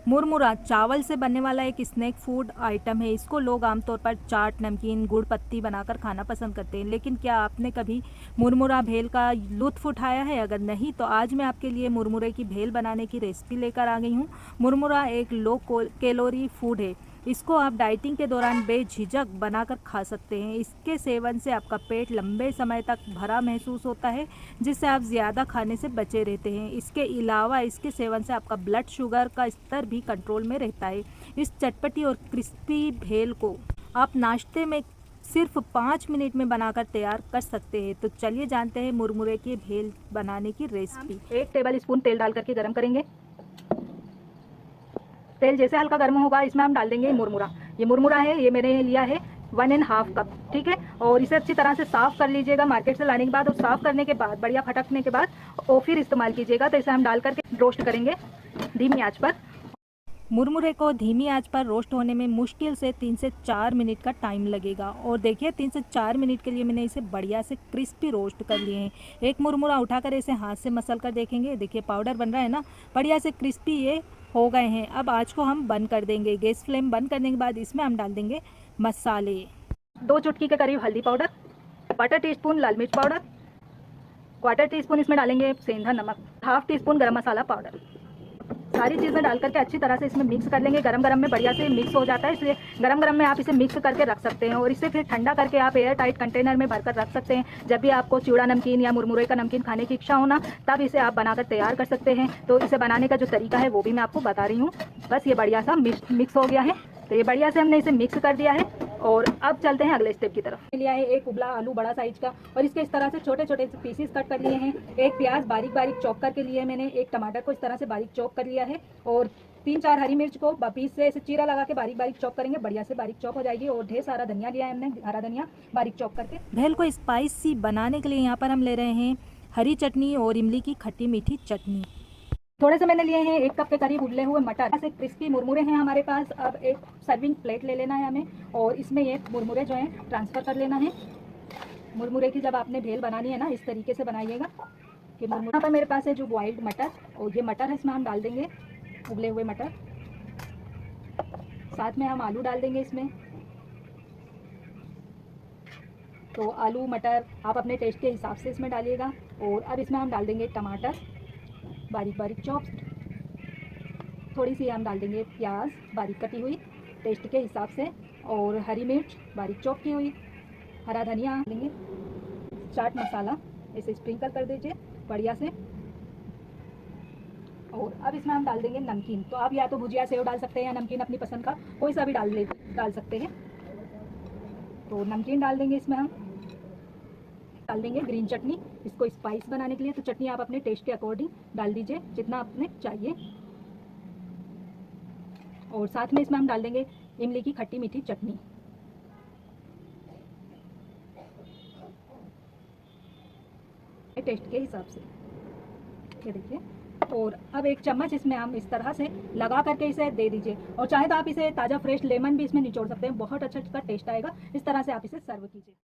मुरमुरा चावल से बनने वाला एक स्नैक फूड आइटम है। इसको लोग आमतौर पर चाट, नमकीन, गुड़ पत्ती बनाकर खाना पसंद करते हैं। लेकिन क्या आपने कभी मुरमुरा भेल का लुत्फ़ उठाया है? अगर नहीं तो आज मैं आपके लिए मुरमुरे की भेल बनाने की रेसिपी लेकर आ गई हूँ। मुरमुरा एक लो कैलोरी फूड है। इसको आप डाइटिंग के दौरान बेझिझक बनाकर खा सकते हैं। इसके सेवन से आपका पेट लंबे समय तक भरा महसूस होता है, जिससे आप ज़्यादा खाने से बचे रहते हैं। इसके अलावा इसके सेवन से आपका ब्लड शुगर का स्तर भी कंट्रोल में रहता है। इस चटपटी और क्रिस्पी भेल को आप नाश्ते में सिर्फ 5 मिनट में बनाकर तैयार कर सकते हैं। तो चलिए जानते हैं मुरमुरे की भेल बनाने की रेसिपी। 1 टेबल स्पून तेल डाल करके गरम करेंगे। तेल जैसे हल्का गर्म होगा इसमें हम डाल देंगे मुरमुरा। ये मुरमुरा है, ये मैंने लिया है 1.5 कप, ठीक है। और इसे अच्छी तरह से साफ़ कर लीजिएगा मार्केट से लाने के बाद, और साफ़ करने के बाद बढ़िया फटकने के बाद और फिर इस्तेमाल कीजिएगा। तो इसे हम डाल करके रोस्ट करेंगे धीमी आंच पर। मुरमुरे को धीमी आंच पर रोस्ट होने में मुश्किल से 3 से 4 मिनट का टाइम लगेगा। और देखिए 3 से 4 मिनट के लिए मैंने इसे बढ़िया से क्रिस्पी रोस्ट कर लिए हैं। एक मुरमुरा उठाकर इसे हाथ से मसल कर देखेंगे। देखिए पाउडर बन रहा है ना, बढ़िया से क्रिस्पी ये हो गए हैं। अब आँच को हम बंद कर देंगे। गैस फ्लेम बंद करने के बाद इसमें हम डाल देंगे मसाले। 2 चुटकी के करीब हल्दी पाउडर, 1/4 टीस्पून लाल मिर्च पाउडर, 1/4 टीस्पून इसमें डालेंगे सेंधा नमक, 1/2 टीस्पून गरम मसाला पाउडर। सारी चीज़ें डाल करके अच्छी तरह से इसमें मिक्स कर लेंगे। गरम गरम में बढ़िया से मिक्स हो जाता है, इसलिए गरम गरम में आप इसे मिक्स करके रख सकते हैं। और इसे फिर ठंडा करके आप एयर टाइट कंटेनर में भरकर रख सकते हैं। जब भी आपको चिवड़ा नमकीन या मुरमुरे का नमकीन खाने की इच्छा हो ना, तब इसे आप बनाकर तैयार कर सकते हैं। तो इसे बनाने का जो तरीका है वो भी मैं आपको बता रही हूँ। बस ये बढ़िया सा मिक्स हो गया है। तो ये बढ़िया से हमने इसे मिक्स कर दिया है। और अब चलते हैं अगले स्टेप की तरफ। लिया है एक उबला आलू बड़ा साइज का, और इसके इस तरह से छोटे छोटे पीसेस कट कर लिए हैं। एक प्याज बारीक बारीक चॉप करके लिए मैंने। एक टमाटर को इस तरह से बारीक चॉप कर लिया है। और 3-4 हरी मिर्च को पीस से ऐसे चीरा लगा के बारीक बारीक चॉप करेंगे, बढ़िया से बारीक चॉप हो जाएगी। और ढेर सारा धनिया लिया है हमने, हरा धनिया बारीक चॉप करके। भेल को स्पाइसी बनाने के लिए यहाँ पर हम ले रहे हैं हरी चटनी और इमली की खट्टी मीठी चटनी। थोड़े से मैंने लिए हैं 1 कप के करीब उबले हुए मटर। ऐसे क्रिस्पी मुरमुरे हैं हमारे पास। अब एक सर्विंग प्लेट ले लेना है हमें, और इसमें ये मुरमुरे जो हैं ट्रांसफ़र कर लेना है। मुरमुरे की जब आपने भेल बनानी है ना, इस तरीके से बनाइएगा कि मुरमुरे। यहाँ पर मेरे पास है जो बॉइल्ड मटर, और ये मटर है, इसमें हम डाल देंगे उबले हुए मटर। साथ में हम आलू डाल देंगे इसमें। तो आलू मटर आप अपने टेस्ट के हिसाब से इसमें डालिएगा। और अब इसमें हम डाल देंगे टमाटर बारीक बारीक चॉप्ड। थोड़ी सी हम डाल देंगे प्याज बारीक कटी हुई टेस्ट के हिसाब से, और हरी मिर्च बारीक चॉप की हुई, हरा धनिया देंगे, चाट मसाला इसे स्प्रिंकल कर दीजिए बढ़िया से। और अब इसमें हम डाल देंगे नमकीन। तो आप या तो भुजिया सेव डाल सकते हैं, या नमकीन अपनी पसंद का कोई सा भी डाल सकते हैं। तो नमकीन डाल देंगे इसमें। हम डाल देंगे ग्रीन चटनी, इसको स्पाइस बनाने के लिए। तो चटनी आप अपने टेस्ट के अकॉर्डिंग डाल दीजिए जितना आपने चाहिए। और साथ में इसमें हम डाल देंगे इमली की खट्टी मीठी चटनी। टेस्ट के हिसाब से ये देखिए। और अब 1 चम्मच इसमें हम इस तरह से लगा करके इसे दे दीजिए। और चाहे तो आप इसे ताज़ा फ्रेश लेमन भी इसमें निचोड़ सकते हैं, बहुत अच्छा इसका टेस्ट आएगा। इस तरह से आप इसे सर्व कीजिए।